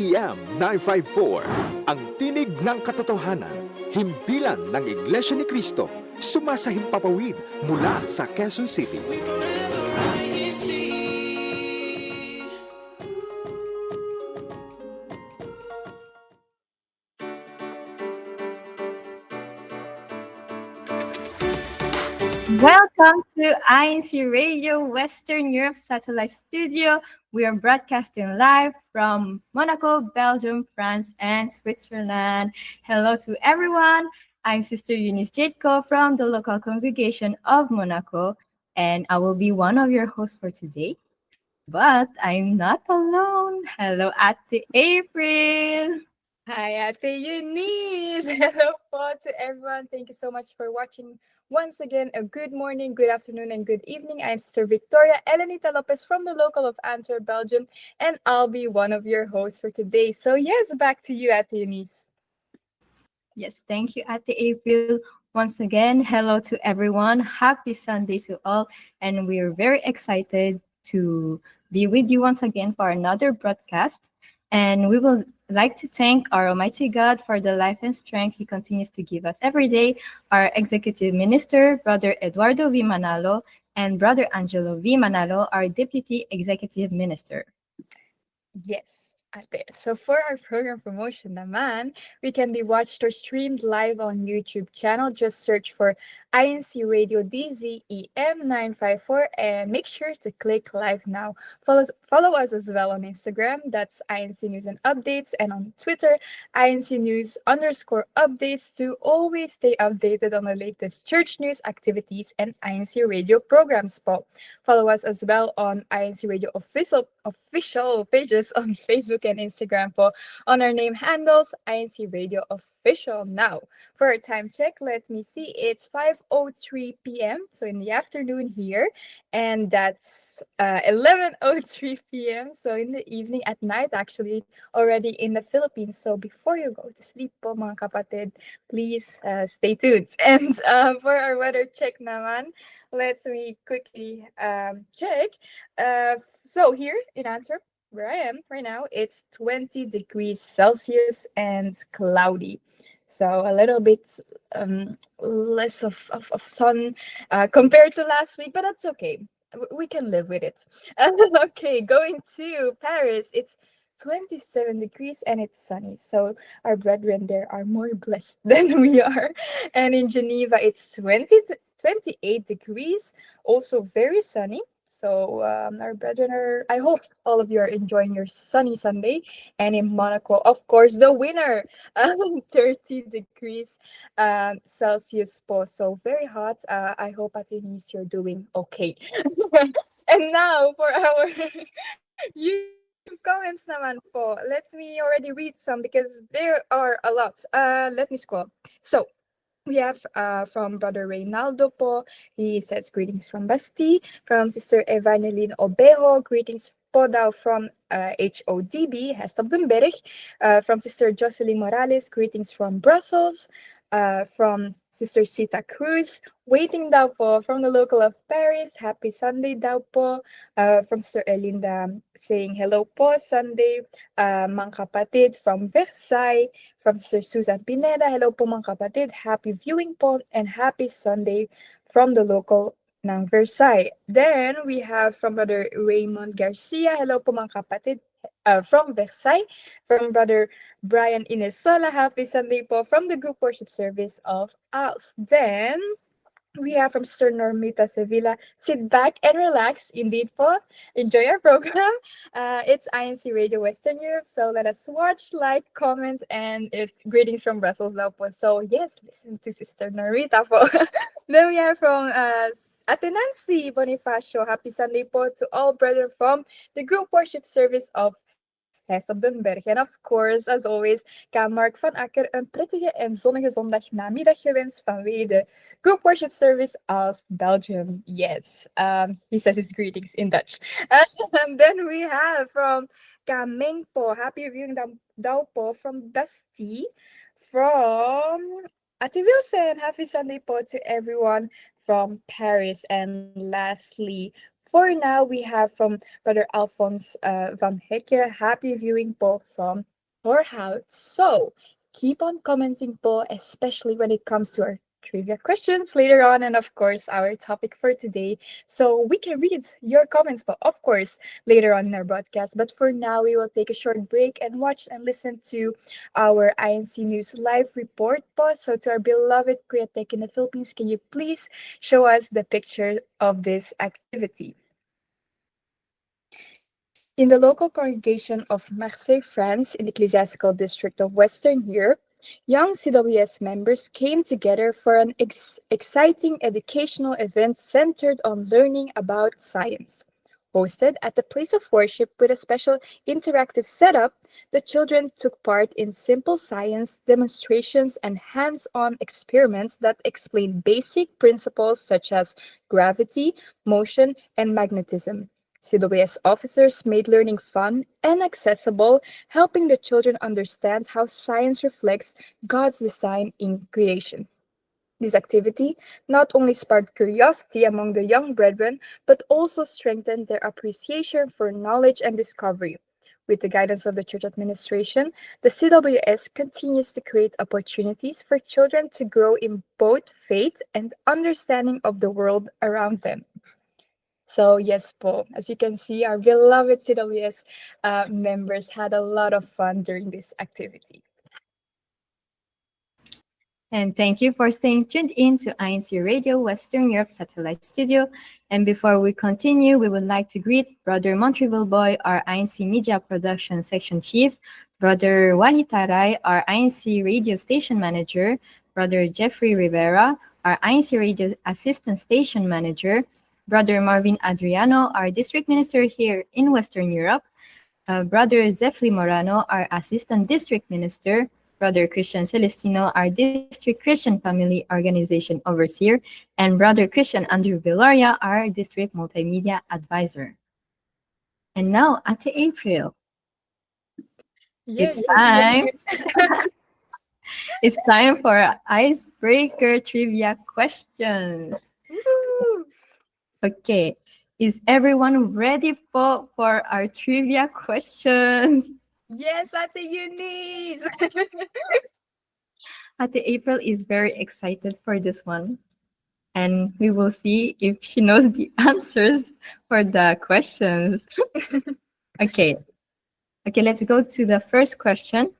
PM 954, ang tinig ng katotohanan, himpilan ng Iglesia ni Cristo, sumasahimpapawid mula sa Quezon City. Welcome to INCRadio Western Europe Satellite Studio. We are broadcasting live from Monaco, Belgium, France, and Switzerland. Hello to everyone. I'm Sister Eunice Jadko from the local congregation of Monaco, and I will be one of your hosts for today. But I'm not alone. Hello, Ate April. Hi, Ate Eunice! Hello po to everyone. Thank you so much for watching. Once again, a good morning, good afternoon, and good evening. I'm Sister Victoria Elenita Lopez from the local of Antwerp, Belgium, and I'll be one of your hosts for today. So yes, back to you, Ate Eunice. Yes, thank you, Ate April. Once again, hello to everyone. Happy Sunday to all. And we're very excited to be with you once again for another broadcast. And we will like to thank our Almighty God for the life and strength He continues to give us every day, our Executive Minister, Brother Eduardo V. Manalo, and Brother Angelo V. Manalo, our Deputy Executive Minister. Yes, Ate. So for our program promotion naman, we can be watched or streamed live on YouTube channel. Just search for INCRadio DZEM 954 and make sure to click live now. Follow us as well on Instagram. That's INC News and Updates, and on Twitter, INC News _updates to always stay updated on the latest church news, activities, and INC Radio programs po. Follow us as well on INC Radio official pages on Facebook and Instagram po on our name handles INC Radio Official. Now, for our time check, let me see. It's 5:03 p.m. So in the afternoon here, and that's 11:03 p.m. So in the evening, at night actually, already in the Philippines. So before you go to sleep po mga kapatid, please stay tuned. And for our weather check naman, let me quickly check. So here in Antwerp, where I am right now, it's 20 degrees Celsius and cloudy. So a little bit less of sun compared to last week, but that's okay. We can live with it. Okay, going to Paris, it's 27 degrees and it's sunny. So our brethren there are more blessed than we are. And in Geneva, it's 28 degrees, also very sunny. So our brethren are, I hope all of you are enjoying your sunny Sunday. And in Monaco, of course, the winner, 30 degrees Celsius po. So very hot. I hope at least you're doing okay. And now for our YouTube comments naman po. Let me already read some because there are a lot. Let me scroll. So, we have from Brother Reynaldo po. He says, greetings from Basti. From Sister Evangeline Obejo, greetings po daw from HODB, Hestobdenberg. From Sister Jocelyn Morales, greetings from Brussels. From Sister Sita Cruz, waiting daw po from the local of Paris. Happy Sunday daw po. From Sister Elinda saying hello po Sunday. Mga kapatid from Versailles. From Sister Susan Pineda, hello po mga kapatid. Happy viewing po and happy Sunday from the local ng Versailles. Then we have from Brother Raymond Garcia, hello po mga kapatid. From Versailles, from Brother Brian Inesola, happy Sunday po from the group worship service of us. Then we have from Sister Normita Sevilla, sit back and relax. Indeed po, enjoy our program. It's INC Radio Western Europe, so let us watch, like, comment, and it's greetings from Brussels daw po. So yes, listen to Sister Normita po. Then we have from Ate Nancy Bonifacio, happy Sunday po to all brethren from the group worship service of Hestobdenberg. En of course, as always, kan Mark van Akker een prettige en zonnige zondag namiddag gewenst vanwege de group worship service aus Belgium. Yes, he says his greetings in Dutch. And then we have from Kamengpo, happy viewing Daupo from Basti, from Ate Wilson, happy Sunday po to everyone from Paris. And lastly, for now, we have from Brother Alphonse Van Hekke, happy viewing po from for how. So keep on commenting po, especially when it comes to our trivia questions later on, and of course our topic for today. So we can read your comments, but of course later on in our broadcast. But for now, we will take a short break and watch and listen to our INC News live report po. So to our beloved Kuya Tek in the Philippines, can you please show us the picture of this activity? In the local congregation of Marseille, France, in the ecclesiastical district of Western Europe, young CWS members came together for an exciting educational event centered on learning about science. Hosted at the place of worship with a special interactive setup, the children took part in simple science demonstrations and hands on experiments that explain basic principles such as gravity, motion, and magnetism. CWS officers made learning fun and accessible, helping the children understand how science reflects God's design in creation. This activity not only sparked curiosity among the young brethren, but also strengthened their appreciation for knowledge and discovery. With the guidance of the church administration, the CWS continues to create opportunities for children to grow in both faith and understanding of the world around them. So yes, po, as you can see, our beloved CWS members had a lot of fun during this activity. And thank you for staying tuned in to INC Radio Western Europe Satellite Studio. And before we continue, we would like to greet Brother Montreville Boy, our INC Media Production Section Chief, Brother Wally Taray, our INC Radio Station Manager, Brother Jeffrey Rivera, our INC Radio Assistant Station Manager, Brother Marvin Adriano, our District Minister here in Western Europe, Brother Zefli Morano, our Assistant District Minister, Brother Christian Celestino, our District Christian Family Organization Overseer, and Brother Christian Andrew Viloria, our District Multimedia Advisor. And now, Ate April, Yay! it's time. It's time for icebreaker trivia questions. Woo! Okay, is everyone ready for our trivia questions? Yes, Ate Eunice! Ate April is very excited for this one. And we will see if she knows the answers for the questions. Okay. Okay, let's go to the first question.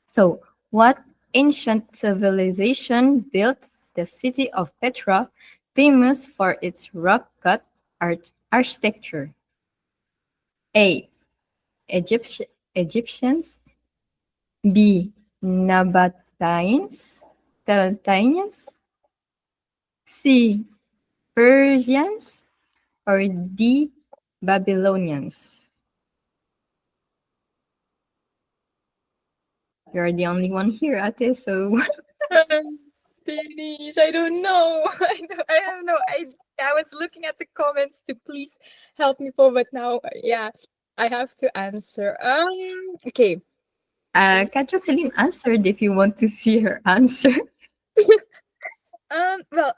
So, what ancient civilization built the city of Petra, famous for its rock-cut architecture? A. Egyptians. B. Nabateans. C. Persians. Or D. Babylonians. You're the only one here, Ate, so Denise, I don't know. I don't know. I was looking at the comments to please help me po, but now, yeah, I have to answer. Okay. Jocelyn answered if you want to see her answer. Well,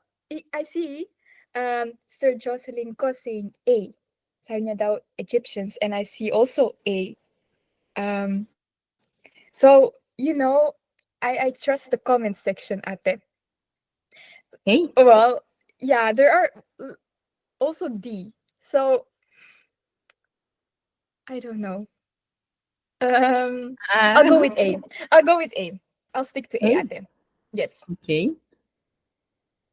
I see Sir Jocelyn ko saying A. Sabi niya daw Egyptians, and I see also A. So, I trust the comment section, ate. Okay. Well, yeah, there are also D. So, I don't know. I'll go with A. I'll go with A. I'll stick to A, ate. Yes. Okay.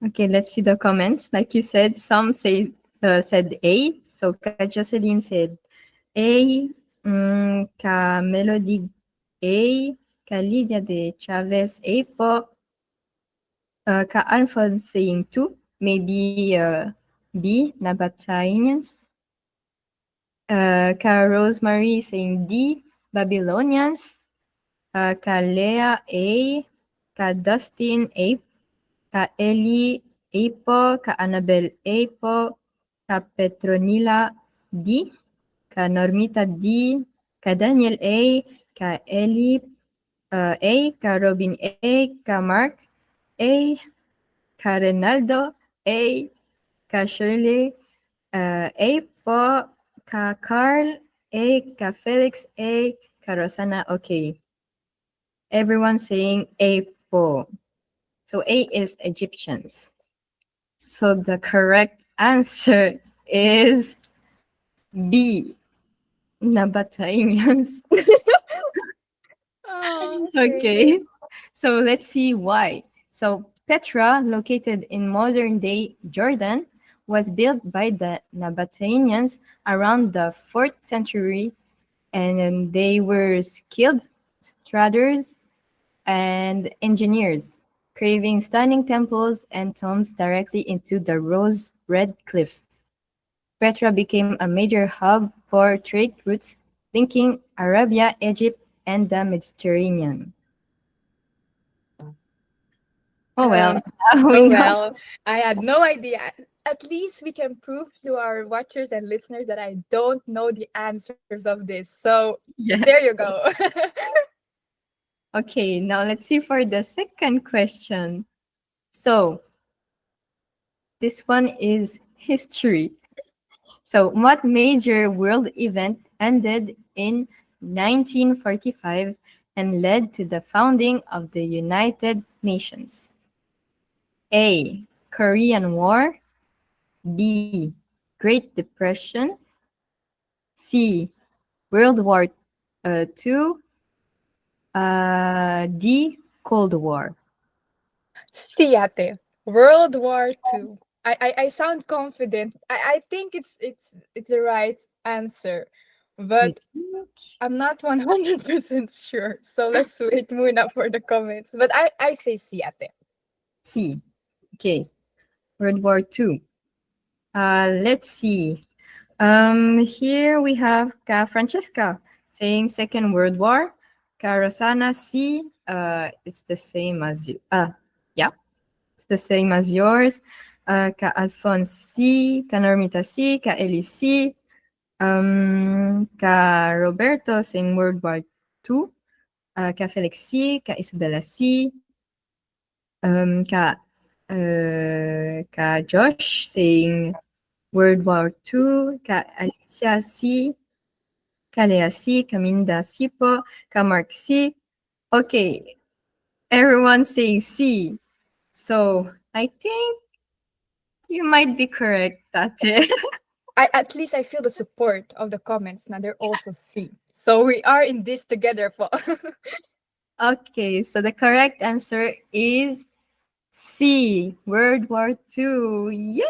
Okay, let's see the comments. Like you said, some said A. So Jocelyn said A. Ka Melody A. Ka Lydia de Chavez A po. Ka Alphonse saying 2. Maybe B. Nabateans. Ka Rosemary saying D. Babylonians. Ka Lea A. Ka Dustin A. Ka Eli A po. Ka Annabel A po. Ka Petronila D. Ka Normita D. Ka Daniel A. Ka Eli A. Ka Robin A. Ka Mark A. Ka Renaldo A. Ka Shirley A po. Ka Carl A. Ka Felix A. ka Rosana, okay. Everyone saying A po. So A is Egyptians. So the correct answer is B, Nabateans. Oh, okay. Okay. So let's see why. So Petra, located in modern day Jordan, was built by the Nabateans around the 4th century, and they were skilled traders and engineers, carving stunning temples and tombs directly into the rose red cliff. Petra became a major hub for trade routes linking Arabia, Egypt, and the Mediterranean. Oh well, Um, now we oh know. well, I had no idea. At least we can prove to our watchers and listeners that I don't know the answers of this. So Yeah. there you go. Okay, now let's see for the second question. So this one is history. So what major world event ended in 1945 and led to the founding of the United Nations? A. Korean War. B. Great Depression. C. World War II. D. Cold War. Siate, World War Two. I sound confident. I think it's the right answer, You but think? I'm not 100% sure. So let's wait muna for the comments. But I say Siate. C. Okay. World War II. Let's see. Here we have Ka Francesca saying Second World War. Ka Rosana C. It's the same as you. Yeah, it's the same as yours. Ka Alphonse C. Ka Normita C. Ka Ellie C. Ka Roberto saying World War II. Ka Felix C. Ka Isabella C. Ka Josh saying World War II. Ka Alicia C. Ka Lea C. Kaminda C po. Ka Mark C. Okay, everyone saying C. So I think you might be correct, Tate. I at least I feel the support of the comments. Now they're also C. So we are in this together po. Okay, so the correct answer is C. World War II. Yay!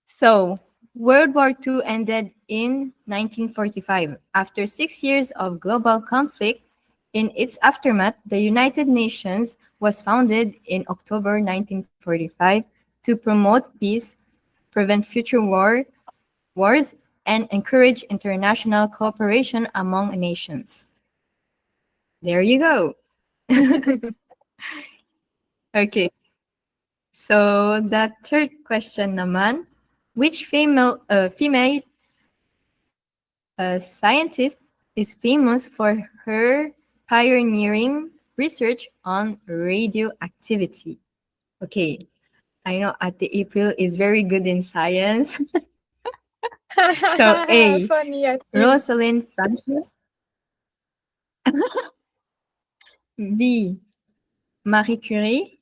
So, World War II ended in 1945. After 6 years of global conflict, in its aftermath, the United Nations was founded in October 1945 to promote peace, prevent future wars, and encourage international cooperation among nations. There you go. Okay. So the third question naman, which female scientist is famous for her pioneering research on radioactivity? Okay, I know Ate April is very good in science. So A, Funny, I think. Rosalind Franklin. B, Marie Curie.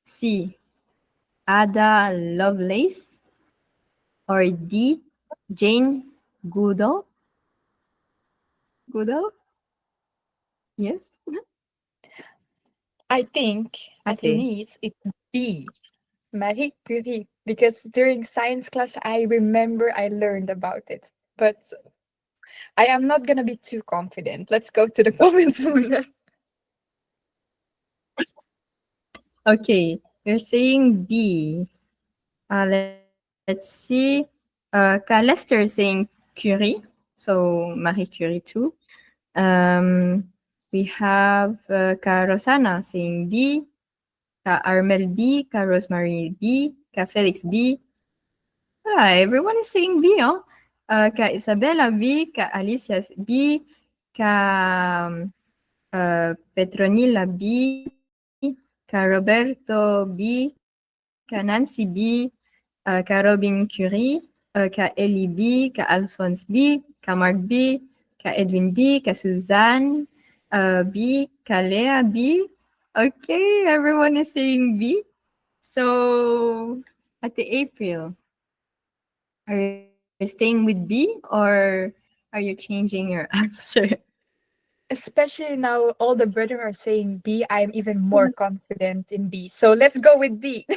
C, Ada Lovelace. Or D, Jane Goodall. Goodall? Yes. I think at Ate. least it's B. Marie Curie. Because during science class, I remember I learned about it. But I am not gonna be too confident. Let's go to the comments muna. Okay, you're saying B. Let's see. Ka Lester saying Curie, so Marie Curie too. We have Ka Rosana saying B, Ka Armel B, Ka Rosemary B, Ka Felix B. Everyone is saying B, oh. Ka Isabella B, Ka Alicia B, Ka Petronila B, Ka Roberto B, Ka Nancy B, Ka Robin Curie, Ka Ellie B, ka Alphonse B, ka Mark B, ka Edwin B, ka Suzanne B, ka Lea B. Okay, everyone is saying B. So, at the April, are you staying with B or are you changing your answer? Especially now, all the brethren are saying B. I'm even more confident in B. So let's go with B.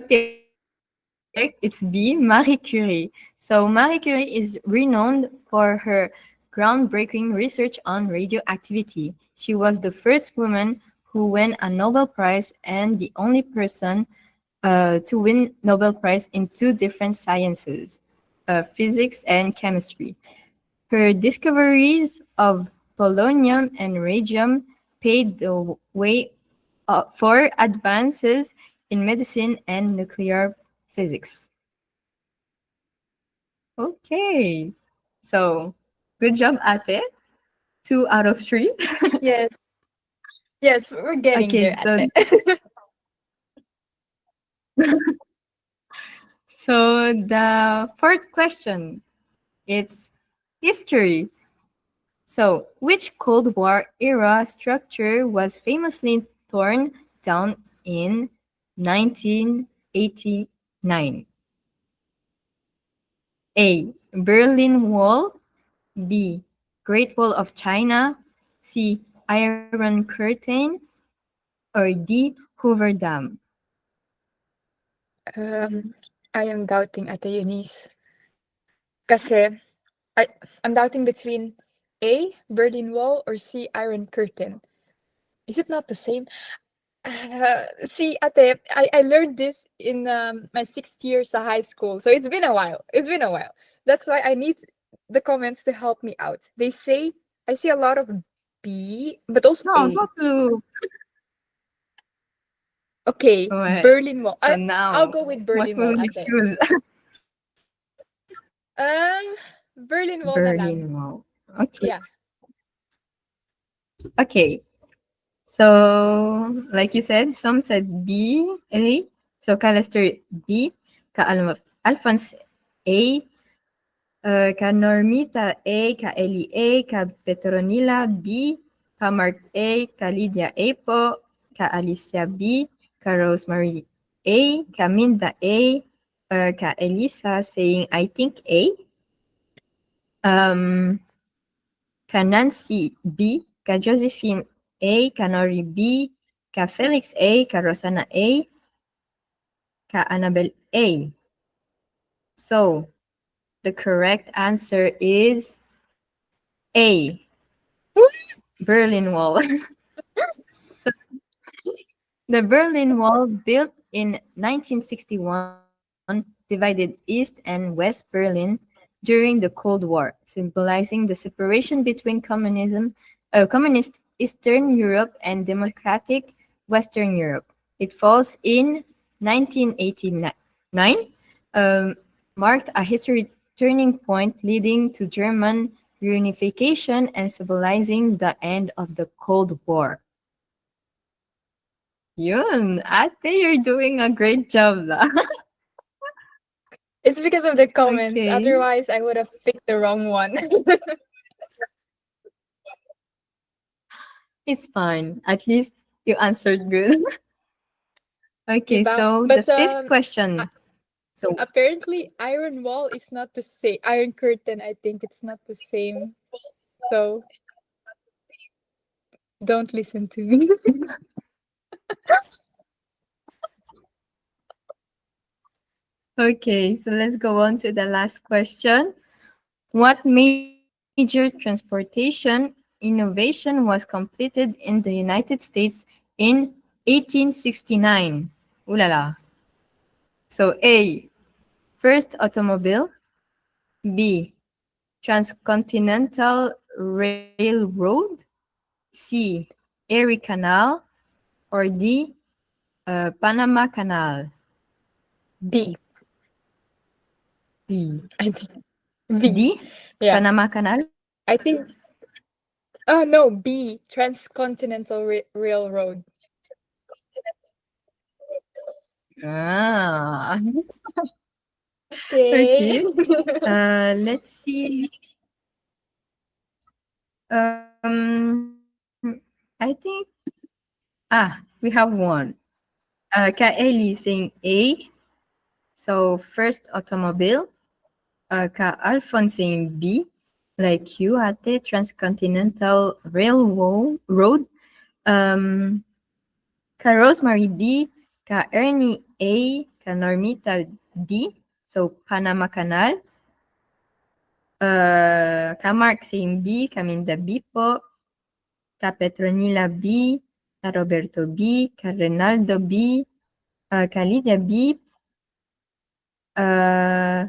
Okay, it's B, Marie Curie. So Marie Curie is renowned for her groundbreaking research on radioactivity. She was the first woman who won a Nobel Prize and the only person to win Nobel Prize in two different sciences, physics and chemistry. Her discoveries of polonium and radium paved the way for advances in medicine and nuclear physics. Okay. So, good job, Ate. 2 out of 3. Yes. Yes, we're getting there Okay, at so it. so the fourth question, it's history. So, which Cold War era structure was famously torn down in 1989? A. Berlin Wall. B. Great Wall of China. C. Iron Curtain. Or D. Hoover Dam. um, I am doubting Ate Eunice. Kasi I'm doubting between A, Berlin Wall, or C, Iron Curtain. Is it not the same? See, Ate, I learned this in my 6th year sa high school. So it's been a while. It's been a while. That's why I need the comments to help me out. They say, I see a lot of B, but also No, A. go to. Okay, Alright. Berlin Wall. So I'll now, go with what Berlin will Wall, you Ate. choose? Um, Berlin Wall na lang. Berlin Wall. Okay. Yeah. Okay. So, like you said, some said B, A. So, Callister B, Alphonse A, ka Normita A, ka Eli A, ka Petronila B, ka Mark A, ka Lydia A po, ka Alicia B, ka Rosemary A, ka Minda A, ka Elisa saying, I think A. Um, ka Nancy B, ka Josephine A, ka Nori B, ka Felix A, ka Rosana A, ka Annabelle A. So, the correct answer is A, Berlin Wall. So, the Berlin Wall, built in 1961, divided East and West Berlin during the Cold War, symbolizing the separation between communist Eastern Europe and democratic Western Europe. It falls in 1989, um, marked a history turning point leading to German reunification and symbolizing the end of the Cold War. Yun, ate, you're doing a great job lah. It's because of the comments. Okay, Otherwise, I would have picked the wrong one. it's fine. At least you answered good. Okay, Diba? so the But fifth a- question. So, apparently, Iron Wall is not the same. Iron Curtain, I think it's not the same. So don't listen to me. okay, so let's go on to the last question. What major transportation innovation was completed in the United States in 1869? Ooh la la. So A, first automobile. B, transcontinental railroad. C, Erie Canal. Or D, Panama Canal. D. D. I think B. D, Yeah. Panama Canal. I think. Oh no, B. Transcontinental Railroad. Ah, Okay. okay. Let's see. I think we have one. Ka Eli saying A. So first automobile. Ka Alphonse saying B. Like you, Ate, Transcontinental Railroad. Um, Ka Rosemary B. Ka Ernie A. Ka Normita D. So Panama Canal. Ka Mark saying B. Kaminda B po. Ka Petronila B. Ka Roberto B. Ka Renaldo B. Ka Lydia B. Uh,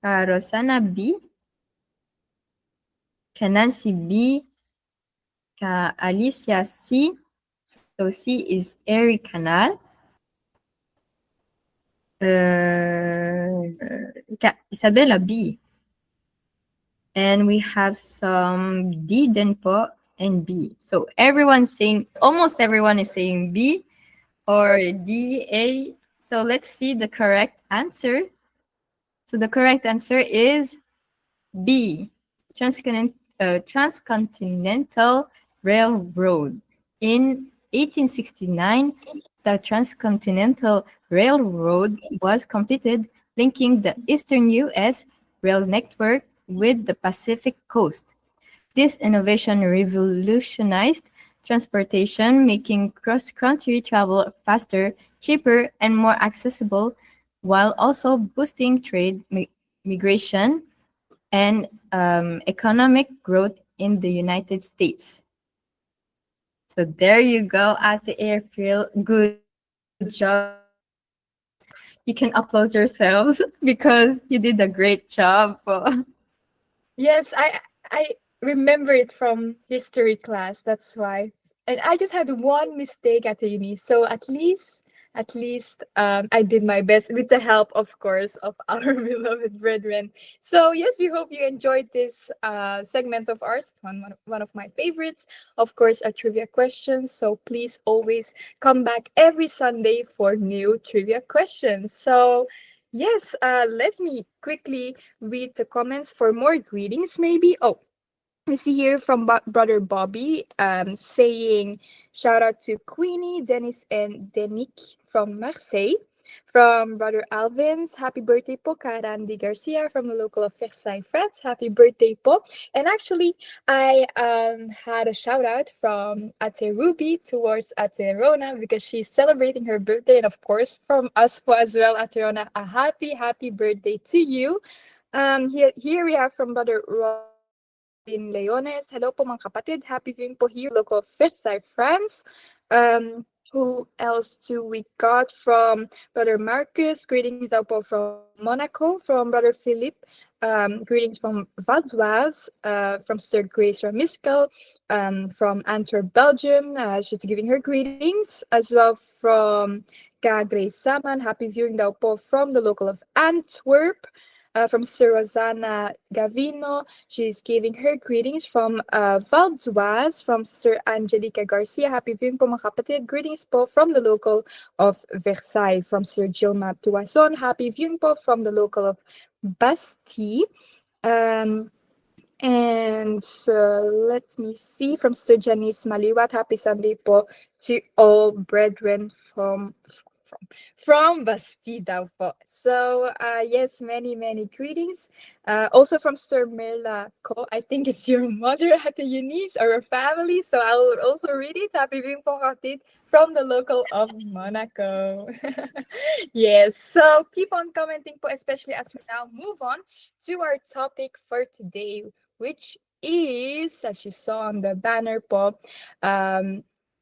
Ka Rosana B. Ka Nancy B. Ka Alicia C. So C is Erie Canal. Ka Isabella B. And we have some D then po and B. So everyone's saying, almost everyone is saying B or D, A. So let's see the correct answer. So the correct answer is B, Transcontinental Railroad. In 1869, the Transcontinental Railroad was completed, linking the eastern U.S. rail network with the Pacific coast. This innovation revolutionized transportation, making cross-country travel faster, cheaper, and more accessible, while also boosting trade, migration, and economic growth in the United States. So there you go at the airfield. Good job. You can applause yourselves because you did a great job. Yes, I remember it from history class. That's why. And I just had one mistake at the uni. So at least I did my best with the help, of course, of our beloved brethren. So yes, we hope you enjoyed this segment of ours, one of my favorites. Of course, a trivia question. So please always come back every Sunday for new trivia questions. So yes, let me quickly read the comments for more greetings, maybe. Oh, we see here from brother Bobby saying shout out to Queenie, Dennis, and Denick from Marseille. From brother Alvin's, happy birthday po, ka Randy Garcia from the local of Versailles, France. Happy birthday po. And actually, I had a shout out from Ate Ruby towards Ate Rona because she's celebrating her birthday. And of course, from us po as well, Ate Rona, a happy birthday to you. Here we have from brother Robin Leones. Hello po mga kapatid. Happy viewing po here, local Versailles, France. Who else do we got from brother Marcus? Greetings out po from Monaco. From brother Philip. Greetings from Valdoise. From Sister Grace Ramiskel. From Antwerp, Belgium. She's giving her greetings as well from Ka Grace Saman. Happy viewing daw po from the local of Antwerp. From Sir Rosanna Gavino. She's giving her greetings from Valdoise, from Sir Angelica Garcia. Happy viewing po mga kapatid. Greetings po from the local of Versailles. From Sir Gilma Tuason. Happy viewing po from the local of Bastille. And let me see, from Sir Janice Maliwat, happy Sunday po to all brethren from Bastida po. So yes, many greetings. Also from Sir Merla Ko, I think it's your mother at the Eunice or a family. So I will also read it. Happy viewing po kapatid from the local of Monaco. Yes, so keep on commenting po, especially as we now move on to our topic for today, which is, as you saw on the banner po,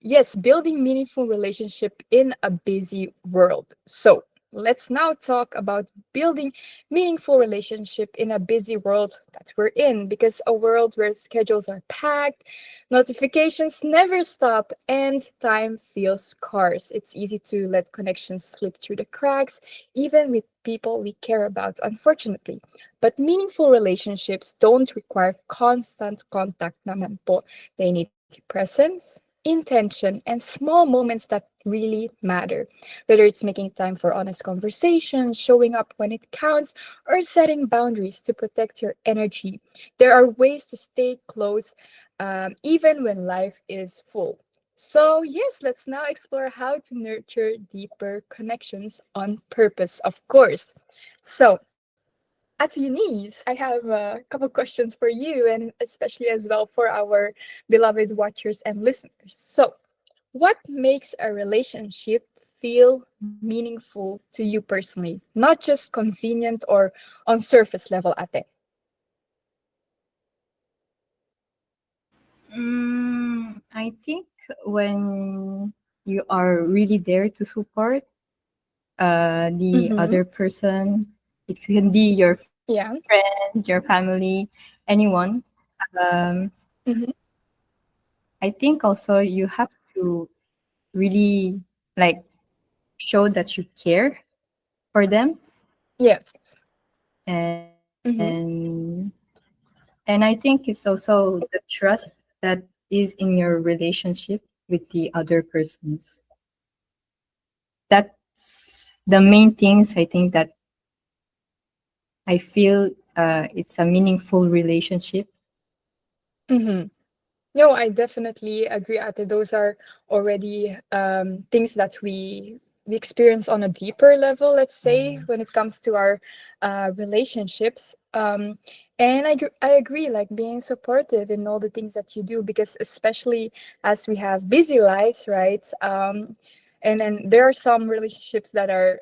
yes, building meaningful relationship in a busy world. So let's now talk about building meaningful relationship in a busy world that we're in, because a world where schedules are packed, notifications never stop, and time feels scarce. It's easy to let connections slip through the cracks, even with people we care about, unfortunately. But meaningful relationships don't require constant contact naman po. They need presence, intention, and small moments that really matter. Whether it's making time for honest conversations, showing up when it counts, or setting boundaries to protect your energy, there are ways to stay close even when life is full. So, yes, let's now explore how to nurture deeper connections on purpose, of course. So, at Eunice, I have a couple questions for you, and especially as well for our beloved watchers and listeners. So, what makes a relationship feel meaningful to you personally, not just convenient or on surface level, ate? I think when you are really there to support the Mm-hmm. other person, it can be your Yeah. friend, your family, anyone. Um, Mm-hmm. I think also you have to really like show that you care for them, Yes. Mm-hmm. and I think it's also the trust that is in your relationship with the other persons. That's the main things I think that I feel it's a meaningful relationship. Mm-hmm. No, I definitely agree, Ate. Those are already things that we experience on a deeper level, let's say, when it comes to our relationships. And I agree, like being supportive in all the things that you do, because especially as we have busy lives, right? And then there are some relationships that are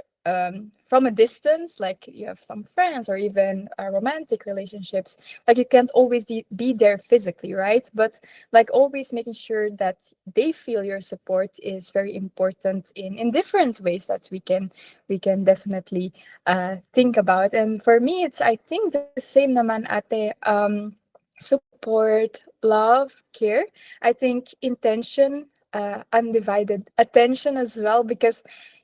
from a distance, like you have some friends or even romantic relationships. Like you can't always be there physically, right? But like always making sure that they feel your support is very important in different ways that we can definitely think about. And for me, it's I think the same naman, ate. Support, love, care. I think intention, undivided attention as well, because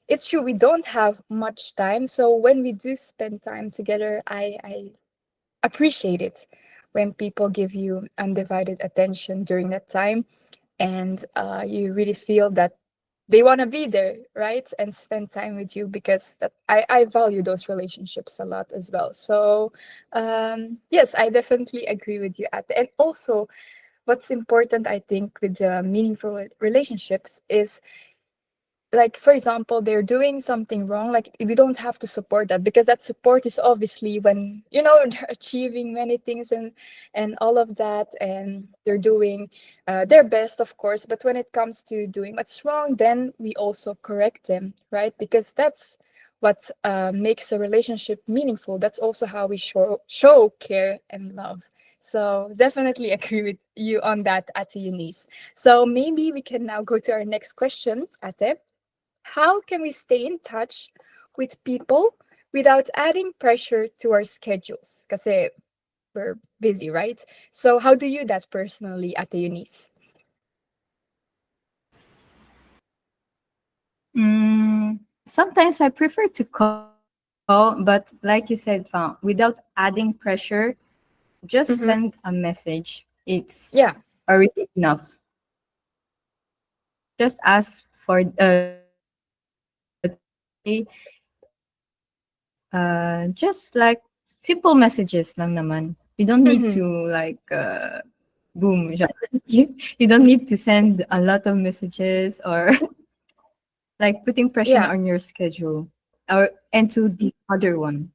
it's true we don't have much time. So when we do spend time together, I appreciate it when people give you undivided attention during that time, and you really feel that they want to be there, right, and spend time with you, because I value those relationships a lot as well. So yes, I definitely agree with you at the end. Also, what's important, I think, with meaningful relationships is, like, for example, they're doing something wrong, like we don't have to support that, because that support is obviously when they're achieving many things and all of that, and they're doing their best, of course. But when it comes to doing what's wrong, then we also correct them, right? Because that's what makes a relationship meaningful. That's also how we show care and love. So definitely agree with you on that, Ate Eunice. So maybe we can now go to our next question, Ate. How can we stay in touch with people without adding pressure to our schedules? Kasi we're busy, right? So how do you that personally, Ate Eunice? Sometimes I prefer to call, but like you said, without adding pressure, just send a Mm-hmm. message. It's Yeah. already enough. Just ask for just like simple messages lang naman. You don't need Mm-hmm. to like boom. You don't need to send a lot of messages or like putting pressure Yeah. on your schedule or and to the other one.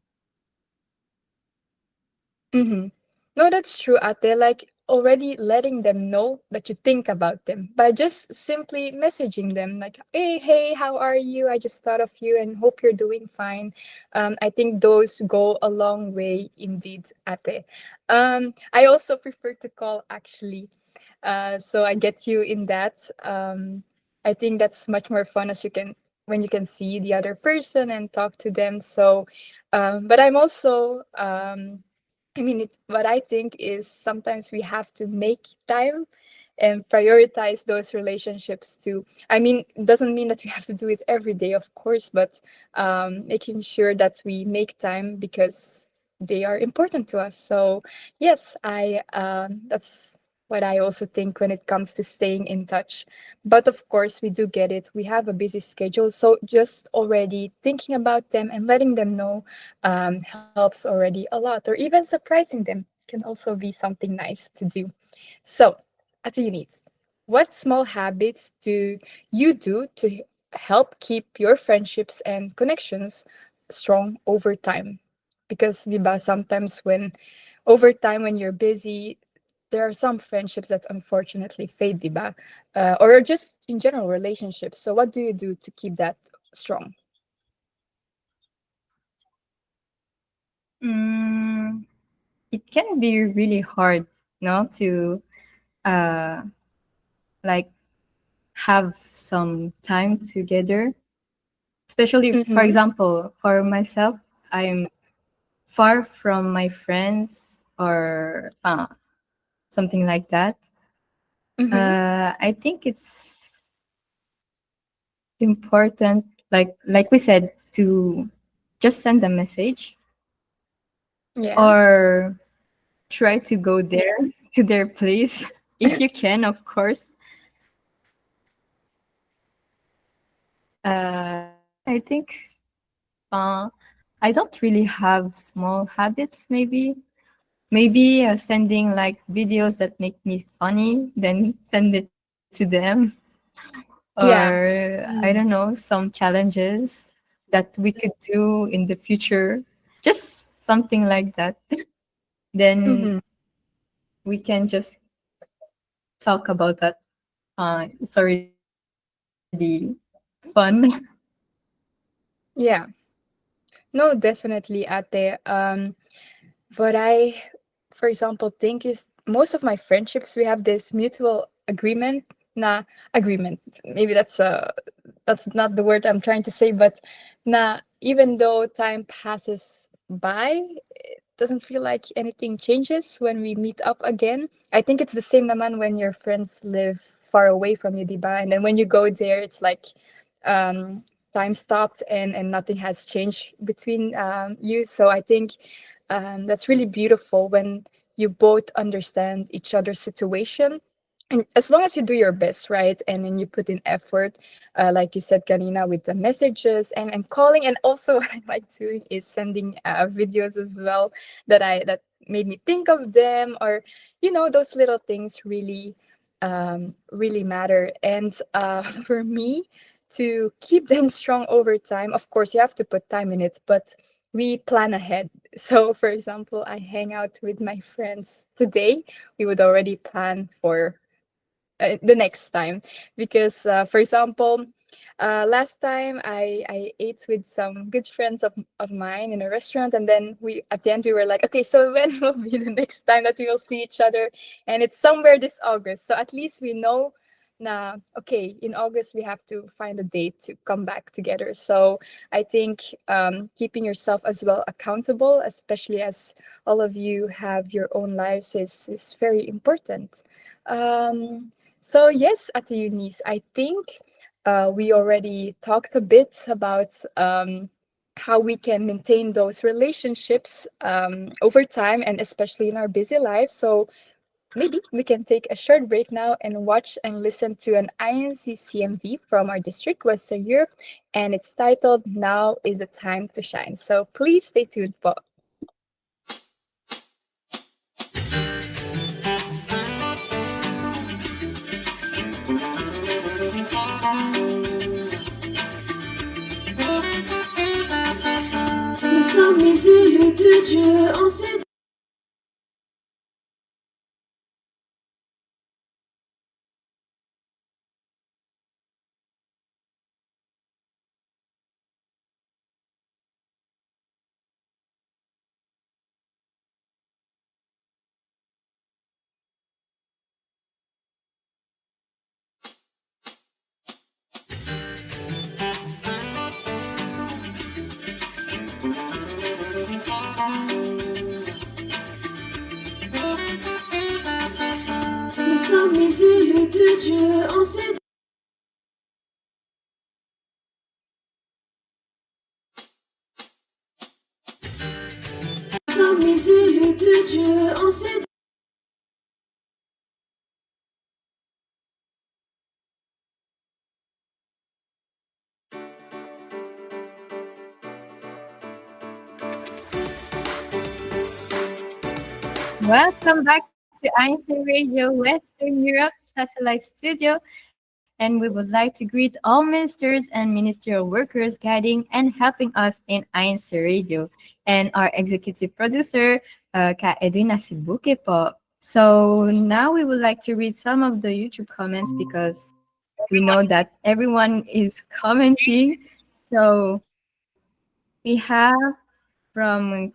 Mm-hmm. No, that's true, Ate. Like already letting them know that you think about them by just simply messaging them, like, hey, how are you? I just thought of you and hope you're doing fine. I think those go a long way indeed, Ate. I also prefer to call, actually. So I get you in that. I think that's much more fun as you can when you can see the other person and talk to them. So, but I'm also I mean, what I think is sometimes we have to make time and prioritize those relationships too. I mean, it doesn't mean that we have to do it every day, of course, but making sure that we make time because they are important to us. So yes, I what I also think when it comes to staying in touch. But of course, we do get it. We have a busy schedule. So just already thinking about them and letting them know helps already a lot. Or even surprising them can also be something nice to do. So, at the unit, what small habits do you do to help keep your friendships and connections strong over time? Because, diba, sometimes when over time when you're busy, there are some friendships that unfortunately fade, diba? Or just in general relationships. So, what do you do to keep that strong? Mm, it can be really hard, no, to uh like have some time together. Especially, for Mm-hmm. example, for myself, I'm far from my friends or something like that. Mm-hmm. I think it's important, like we said, to just send a message Yeah. or try to go there to their place if you can, of course. I think uh, I don't really have small habits. Maybe sending like videos that make me funny, then send it to them, Yeah. or I don't know, some challenges that we could do in the future, just something like that. Then Mm-hmm. we can just talk about that. It's already fun. Yeah. No, definitely, Ate. What I, for example, think is most of my friendships we have this mutual agreement. Nah, agreement. Maybe that's not the word I'm trying to say, but even though time passes by, it doesn't feel like anything changes when we meet up again. I think it's the same naman when your friends live far away from you, diba? And then when you go there, it's like um time stopped and nothing has changed between you. So I think that's really beautiful when you both understand each other's situation. And as long as you do your best, right? And then you put in effort, like you said, Kanina, with the messages and calling. And also what I like doing is sending videos as well that made me think of them, or, those little things really, really matter. And for me, to keep them strong over time, of course, you have to put time in it, but we plan ahead. So, for example, I hang out with my friends today. We would already plan for the next time, because for example, last time I ate with some good friends of mine in a restaurant, and then we at the end we were like, okay, so when will be the next time that we will see each other? And it's somewhere this August, so at least we know na okay, in August we have to find a date to come back together. So I think keeping yourself as well accountable, especially as all of you have your own lives, is very important. So yes, at the unis, I think we already talked a bit about how we can maintain those relationships over time, and especially in our busy lives. So maybe we can take a short break now and watch and listen to an INC CMV from our district, Western Europe, and it's titled "Now is the Time to Shine." So please stay tuned po. Nous sommes les élus de Dieu en cette Nous sommes les élus de Dieu en cette Nous sommes les élus de Dieu en cette Welcome back to INCRadio Western Europe Satellite Studio. And we would like to greet all ministers and ministerial workers guiding and helping us in INCRadio. And our executive producer, Ka Edwina Sibuke po. So now we would like to read some of the YouTube comments because we know that everyone is commenting. So we have from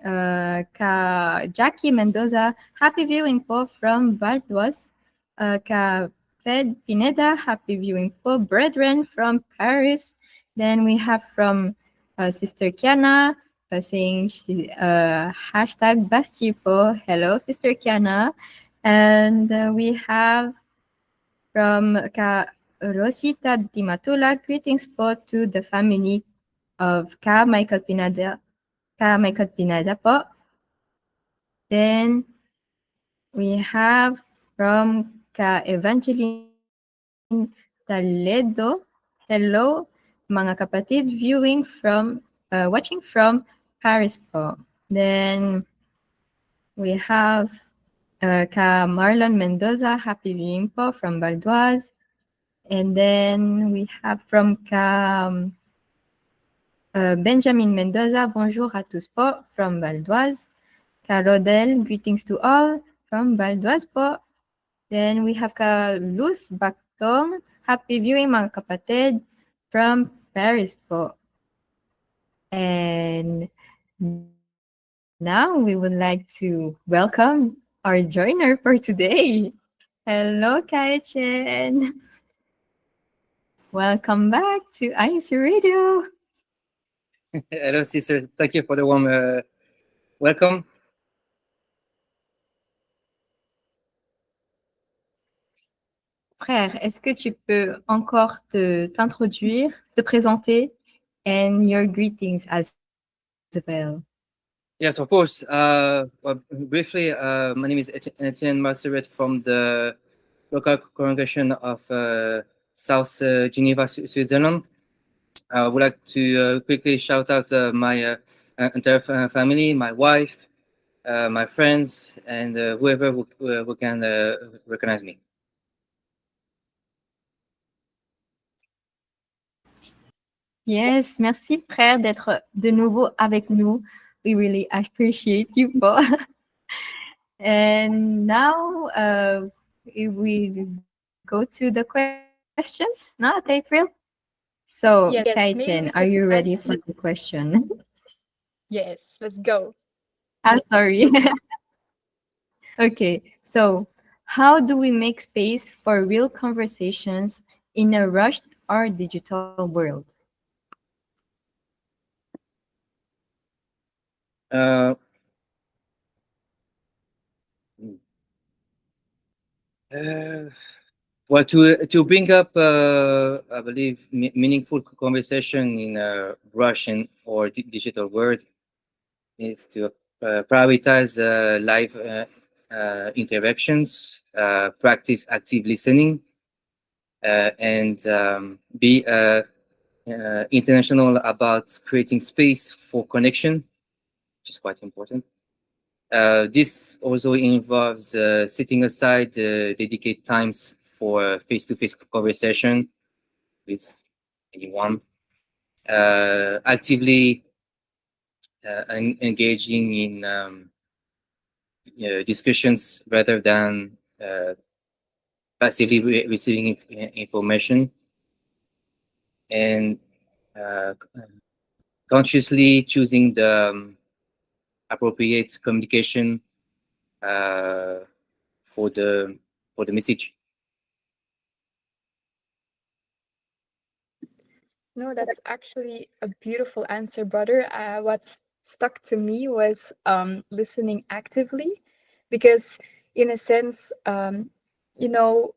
ka Jackie Mendoza, happy viewing po from Valdois. Ka Fed Pineda, happy viewing po. Brethren from Paris. Then we have from Sister Kiana saying hashtag Basti po. Hello, Sister Kiana. And we have from Ka Rosita Dimatula, greetings po to the family of Ka Michael Pinada po. Then we have from Ka Evangeline Taledo. Hello, mga kapatid, watching from Paris po. Then we have Ka Marlon Mendoza, happy viewing po from Baldoise. And then we have from Ka Benjamin Mendoza, bonjour à tous po from Baldoise. Ka Rodel, greetings to all from Baldoise po. Then we have Ka Luz Baktong, happy viewing mga kapatid from Paris po. And now we would like to welcome our joiner for today. Hello, Kai-chen. Welcome back to INCRadio. Hello, sister. Thank you for the warm welcome. Frère, est-ce que tu peux encore t'introduire, te présenter, and your greetings as well? Yes, of course. Well, briefly, my name is Etienne Marceret from the local congregation of South Geneva, Switzerland. I would like to quickly shout out my entire family, my wife, my friends, and whoever who can recognize me. Yes, merci frère d'être de nouveau avec nous. We really appreciate you, Paul. And now we go to the questions, not April? So, Yes, Kai-chen, maybe we are you could ready ask for you- the question? Yes, let's go. I'm sorry. Okay, so how do we make space for real conversations in a rushed or digital world? Well, to bring up, I believe, meaningful conversation in a Russian or digital world is to prioritize live interactions, practice active listening, and be intentional about creating space for connection, which is quite important. This also involves setting aside dedicated times for face-to-face conversation with anyone, actively engaging in discussions rather than passively receiving information, and consciously choosing the appropriate communication for the message. No, that's actually a beautiful answer, brother. What stuck to me was listening actively, because in a sense, you know,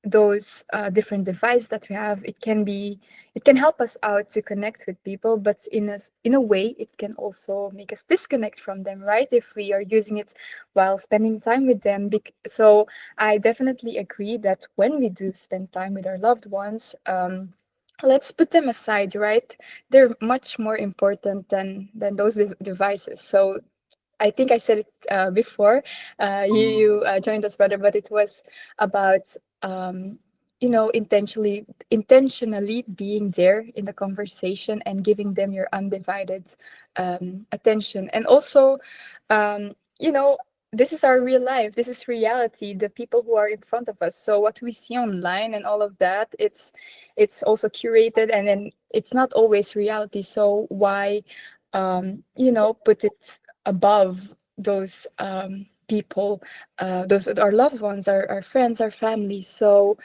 those different devices that we have, it can help us out to connect with people, but in a way it can also make us disconnect from them, right, if we are using it while spending time with them. So I definitely agree that when we do spend time with our loved ones, let's put them aside, right? They're much more important than those devices. So I think I said it before you joined us, brother, but it was about intentionally being there in the conversation and giving them your undivided attention. And also, um, you know, this is our real life. This is reality. The people who are in front of us. So what we see online and all of that, it's also curated, and then it's not always reality. So why, put it above those people, those our loved ones, our friends, our family. So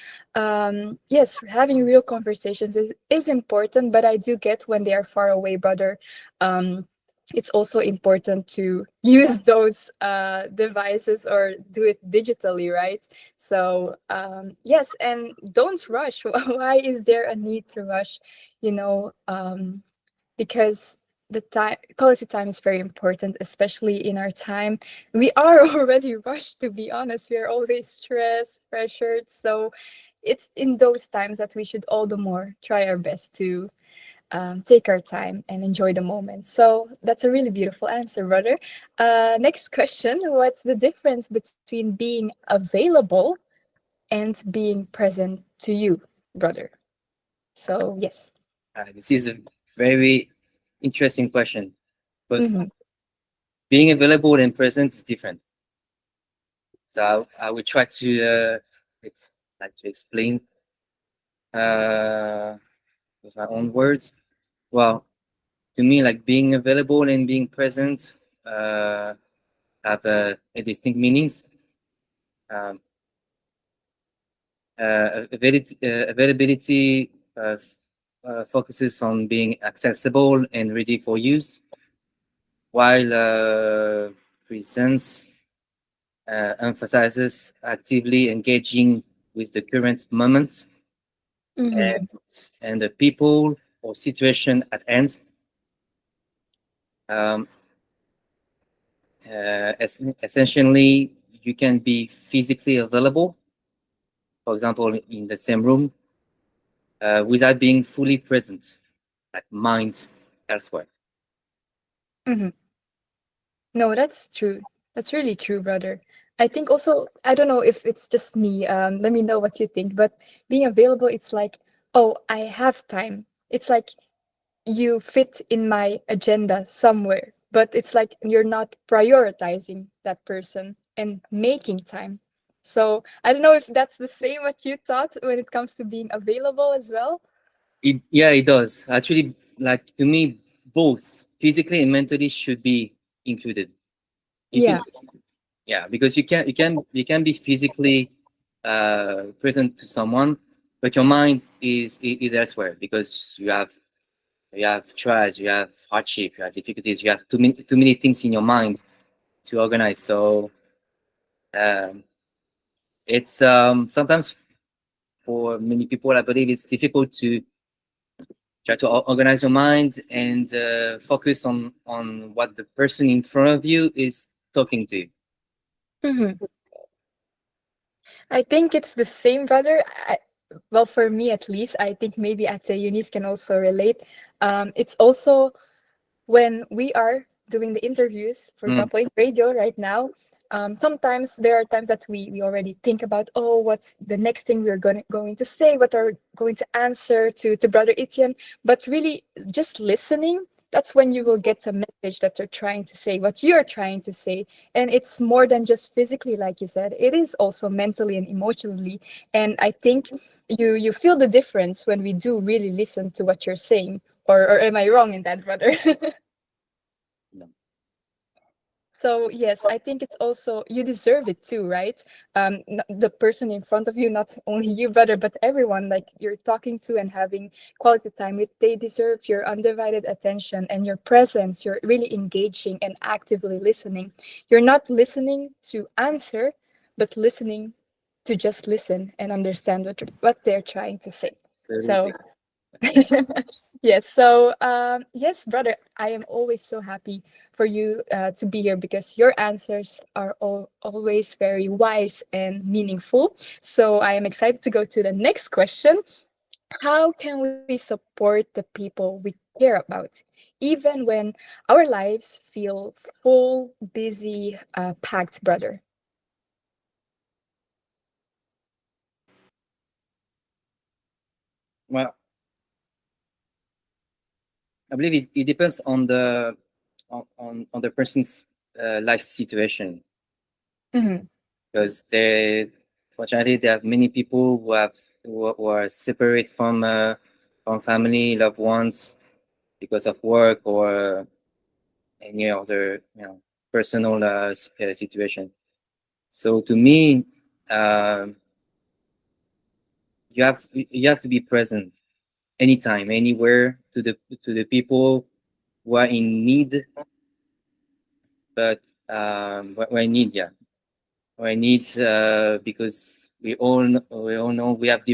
yes, having real conversations is important, but I do get when they are far away, brother. It's also important to use those devices or do it digitally, right? So yes, and don't rush. Why is there a need to rush? You know, because the time quality time is very important, especially in our time. We are already rushed, to be honest. We are always stressed, pressured. So it's in those times that we should all the more try our best to take our time and enjoy the moment. So that's a really beautiful answer, brother. Next question: what's the difference between being available and being present to you, brother? So yes. This is a very interesting question because Mhm. being available and present is different. So I will try to to explain uh, with my own words. Well, to me, like being available and being present have a distinct meanings. Um, Availability focuses on being accessible and ready for use, while presence emphasizes actively engaging with the current moment Mhm. and, and the people or situation at hand. Um, Essentially, you can be physically available, for example, in the same room, without being fully present, like mind elsewhere. Mhm. No, that's true. That's really true, brother. I think also, I don't know if it's just me. Let me know what you think. But being available, it's like, oh, I have time. It's like you fit in my agenda somewhere, but it's like you're not prioritizing that person and making time. So I don't know if that's the same what you thought when it comes to being available as well. Yeah, it does. Actually, like to me, both physically and mentally should be included. If Yeah. it's yeah, because you can be physically present to someone, but your mind is elsewhere because you have trials, you have hardship, you have difficulties, you have too many things in your mind to organize. So um, it's sometimes for many people, I believe it's difficult to try to organize your mind and focus on what the person in front of you is talking to you. Mhm. I think it's the same, brother. Well, for me at least, I think maybe at Eunice can also relate. It's also when we are doing the interviews, for Mm. example, in radio right now. Sometimes there are times that we already think about, oh, what's the next thing we're going to say, what are going to answer to Brother Etienne. But really, just listening, that's when you will get a message that they're trying to say, what you're trying to say. And it's more than just physically, like you said, it is also mentally and emotionally. And I think you feel the difference when we do really listen to what you're saying. Or am I wrong in that, brother? No. So yes, I think it's also you deserve it too, right? The person in front of you, not only you, brother, but everyone like you're talking to and having quality time with, they deserve your undivided attention and your presence. You're really engaging and actively listening. You're not listening to answer, but listening to just listen and understand what they're trying to say. So Absolutely. yes, so yes, brother, I am always so happy for you to be here because your answers are always very wise and meaningful. So I am excited to go to the next question. How can we support the people we care about, even when our lives feel full, busy, packed, brother. Well, I believe it depends on on the person's life situation, Mhm. because fortunately there are many people who are separate from family, loved ones, because of work or any other personal situation. So to me, um you have to be present anytime, anywhere, to the people who are in need, but who are in need, yeah, who are in need, because we all know we have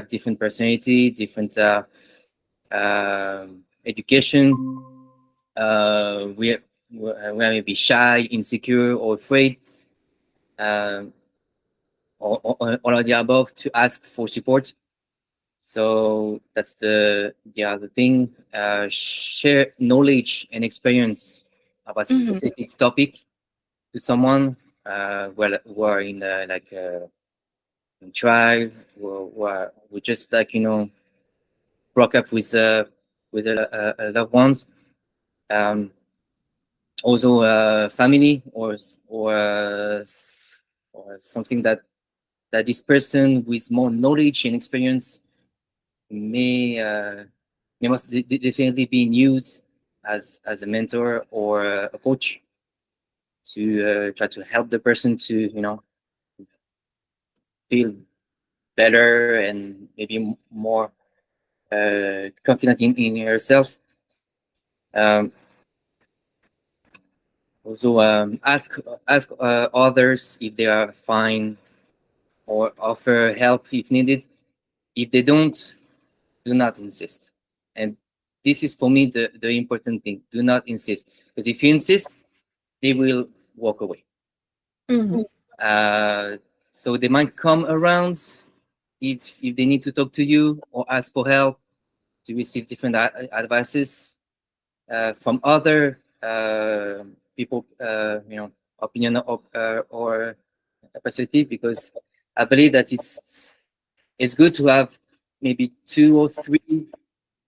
different personality, different education. We are maybe shy, insecure, or afraid, um, or all of the above, to ask for support. So that's the other thing. Share knowledge and experience about Mhm. specific topic to someone, who are in in trial, who just broke up with a loved ones. Um, Also, family, or something that this person with more knowledge and experience may must definitely be in use as a mentor or a coach, to try to help the person to feel better, and maybe more confident in yourself. Um, Also, ask others if they are fine, or offer help if needed. If they don't, do not insist. And this is for me the important thing. Do not insist, because if you insist, they will walk away. Mhm. Uh, so they might come around if they need to talk to you or ask for help, to receive different advices from other people, opinion, or perspective, because I believe that it's good to have maybe two or three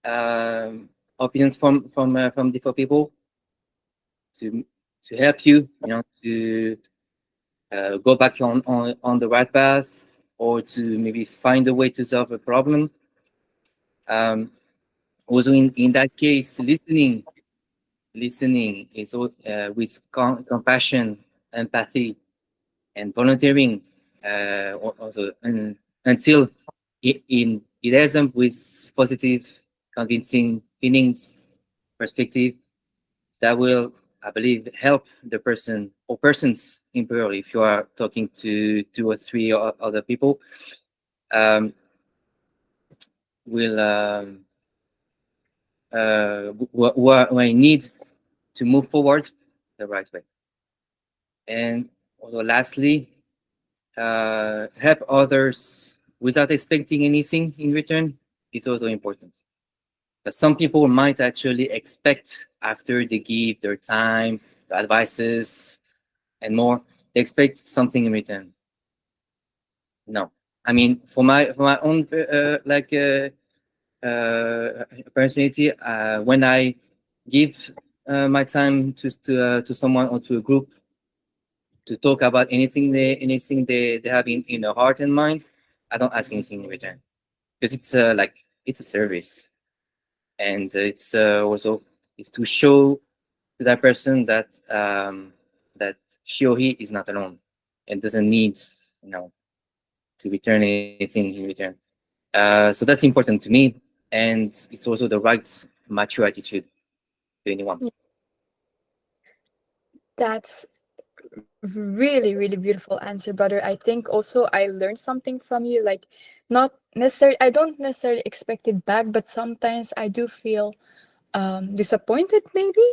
um, opinions from different people, to help you, to go back on the right path, or to maybe find a way to solve a problem. Um, Also, in that case, listening is with compassion, empathy, and volunteering. Also, until it ends up with positive, convincing feelings, perspective, that will, I believe, help the person or persons in plural. If you are talking to two or three other people, um, will who I need to move forward the right way. And also, lastly, help others without expecting anything in return is also important. But some people might actually expect, after they give their time, the advices, and more, they expect something in return. No, I mean, for my own personality, when I give my time to someone or to a group, to talk about anything they have in their heart and mind, I don't ask anything in return, because it's a service, and it's also it's to show to that person that she or he is not alone, and doesn't need you know to return anything in return. So that's important to me, and it's also the right mature attitude to anyone. Yeah, that's really, really beautiful answer, brother. I think also I learned something from you. Like, not necessarily, I don't necessarily expect it back, but sometimes I do feel disappointed maybe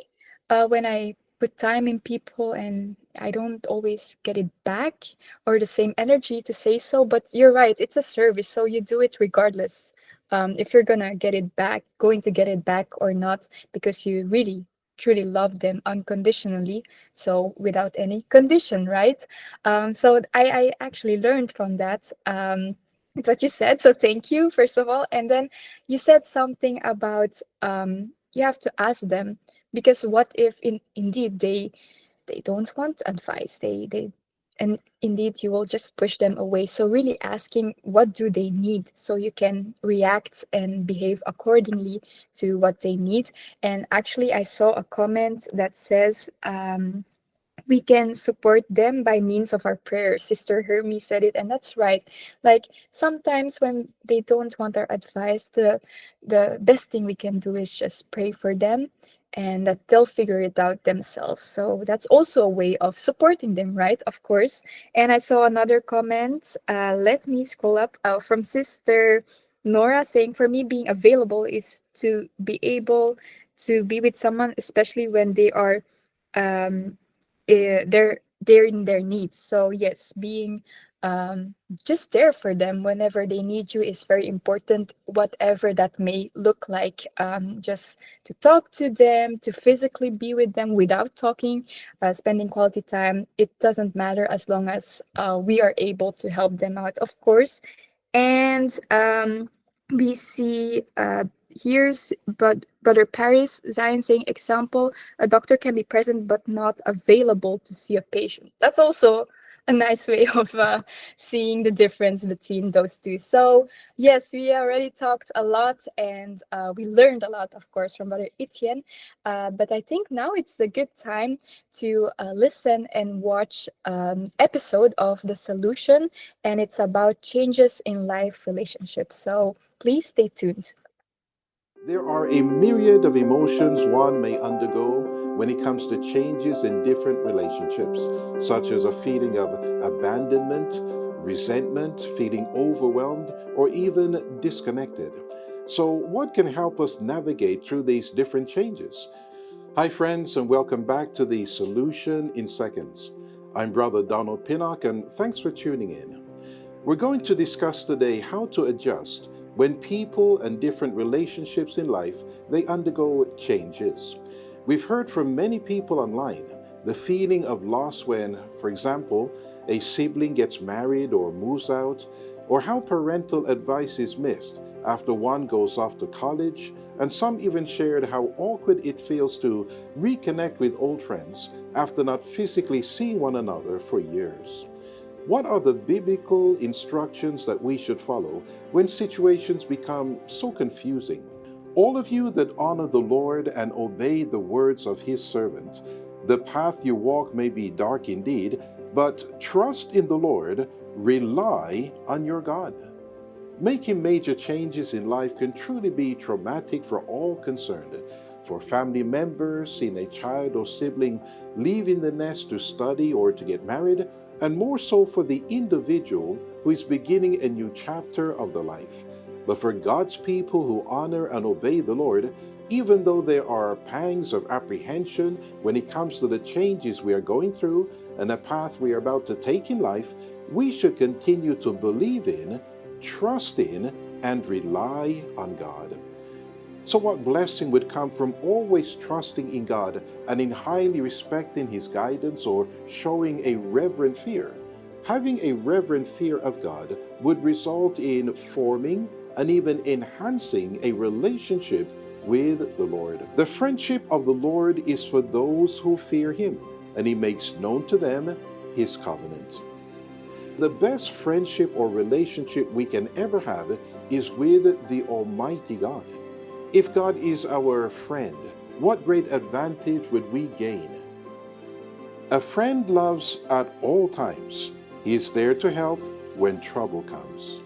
when I put time in people and I don't always get it back, or the same energy to say so. But you're right, it's a service, so you do it regardless if you're gonna get it back, going to get it back or not, because you really truly love them unconditionally, so without any condition, right? So I actually learned from that. It's what you said, so thank you first of all. And then you said something about you have to ask them, because what if indeed they don't want advice, they and indeed you will just push them away. So really asking what do they need, so you can react and behave accordingly to what they need. And actually I saw a comment that says we can support them by means of our prayers. Sister Hermie said it, and that's right. Like sometimes when they don't want our advice, the best thing we can do is just pray for them, and that they'll figure it out themselves. So that's also a way of supporting them, right? Of course. And I saw another comment. Let me scroll up from Sister Nora saying, for me, being available is to be able to be with someone, especially when they are um they're in their needs. So yes, being just there for them whenever they need you is very important, whatever that may look like. Just to talk to them, to physically be with them without talking, spending quality time, it doesn't matter, as long as we are able to help them out, of course. And we see here's Brother Paris Zion saying, example, a doctor can be present but not available to see a patient. That's also a nice way of seeing the difference between those two. So yes, we already talked a lot, and we learned a lot, of course, from Brother Etienne. But I think now it's a good time to listen and watch episode of The Solution, and it's about changes in life relationships. So please stay tuned. There are a myriad of emotions one may undergo when it comes to changes in different relationships, such as a feeling of abandonment, resentment, feeling overwhelmed, or even disconnected. So, what can help us navigate through these different changes? Hi, friends, and welcome back to The Solution in Seconds. I'm Brother Donald Pinnock, and thanks for tuning in. We're going to discuss today how to adjust when people and different relationships in life, they undergo changes. We've heard from many people online the feeling of loss when, for example, a sibling gets married or moves out, or how parental advice is missed after one goes off to college, and some even shared how awkward it feels to reconnect with old friends after not physically seeing one another for years. What are the biblical instructions that we should follow when situations become so confusing? All of you that honor the Lord and obey the words of His servant, the path you walk may be dark indeed, but trust in the Lord, rely on your God. Making major changes in life can truly be traumatic for all concerned. For family members, seeing a child or sibling leaving the nest to study or to get married, and more so for the individual who is beginning a new chapter of their life. But for God's people who honor and obey the Lord, even though there are pangs of apprehension when it comes to the changes we are going through and the path we are about to take in life, we should continue to believe in, trust in, and rely on God. So what blessing would come from always trusting in God and in highly respecting His guidance or showing a reverent fear? Having a reverent fear of God would result in forming and even enhancing a relationship with the Lord. The friendship of the Lord is for those who fear Him, and He makes known to them His covenant. The best friendship or relationship we can ever have is with the Almighty God. If God is our friend, what great advantage would we gain? A friend loves at all times. He is there to help when trouble comes.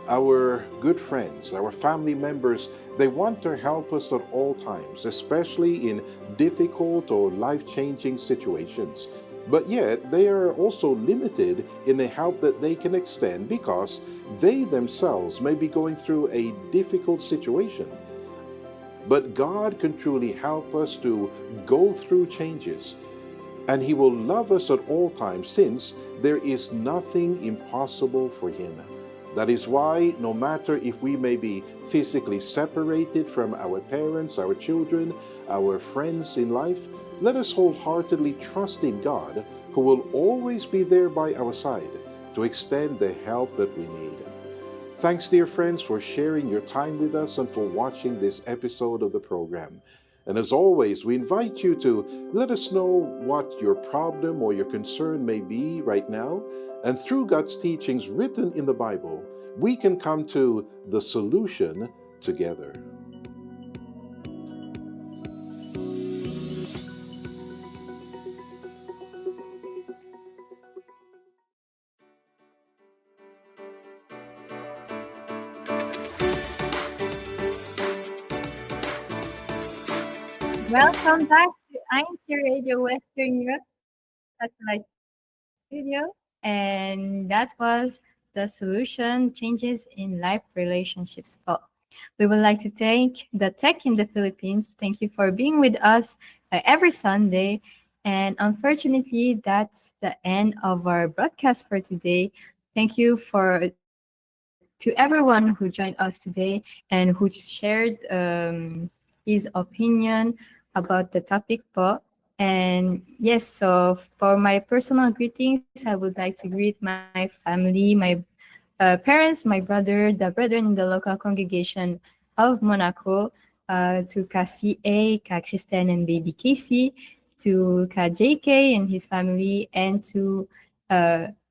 Our good friends, our family members, they want to help us at all times, especially in difficult or life-changing situations. But yet, they are also limited in the help that they can extend because they themselves may be going through a difficult situation. But God can truly help us to go through changes, and He will love us at all times, since there is nothing impossible for Him. That is why, no matter if we may be physically separated from our parents, our children, our friends in life, let us wholeheartedly trust in God, who will always be there by our side to extend the help that we need. Thanks, dear friends, for sharing your time with us and for watching this episode of the program. And as always, we invite you to let us know what your problem or your concern may be right now. And through God's teachings written in the Bible, we can come to the solution together. Welcome back to INCRadio Western Europe's satellite studio. And that was the solution changes in life relationships. Well, we would like to thank the Tech in the Philippines. Thank you for being with us every Sunday. And unfortunately, that's the end of our broadcast for today. Thank you to everyone who joined us today and who shared his opinion about the topic po. And yes, so for my personal greetings, I would like to greet my family, my parents, my brother, the brethren in the local congregation of Monaco, to Ka CA, Ka Kristen and baby Casey, to Ka JK and his family, and to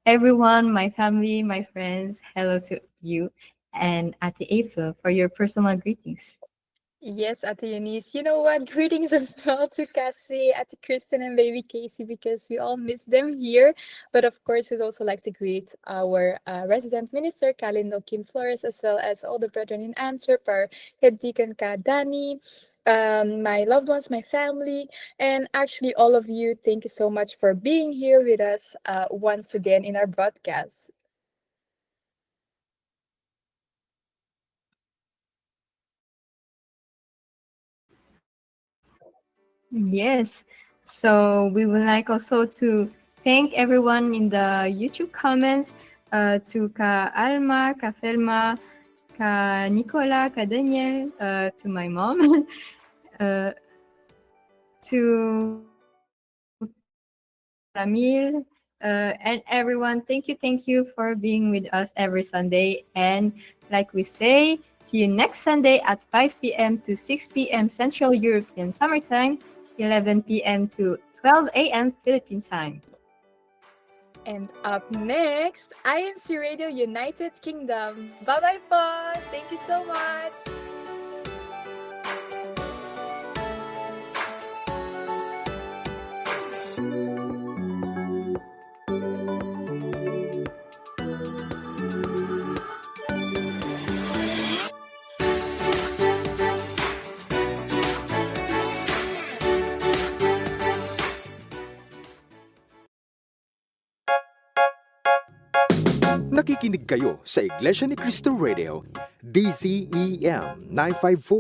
everyone, my family, my friends. Hello to you and Ate April for your personal greetings. Yes, Ate Eunice. You know what? Greetings as well to Cassie, Ate Kristen, and baby Casey, because we all miss them here. But of course, we'd also like to greet our resident minister, Kalindo Kim Flores, as well as all the brethren in Antwerp, our head deacon, Ka Dani, my loved ones, my family, and actually all of you. Thank you so much for being here with us once again in our broadcast. Yes. So we would like also to thank everyone in the YouTube comments, to Ka Alma, Ka Felma, Ka Nicola, Ka Daniel, to my mom, uh, to Ramil, and everyone. Thank you for being with us every Sunday. And like we say, see you next Sunday at 5 p.m. to 6 p.m. Central European Summertime, 11 p.m. to 12 a.m. Philippine time. And up next, INC Radio United Kingdom. Bye-bye po! Thank you so much! Nakikinig kayo sa Iglesia ni Cristo Radio, DZEM 954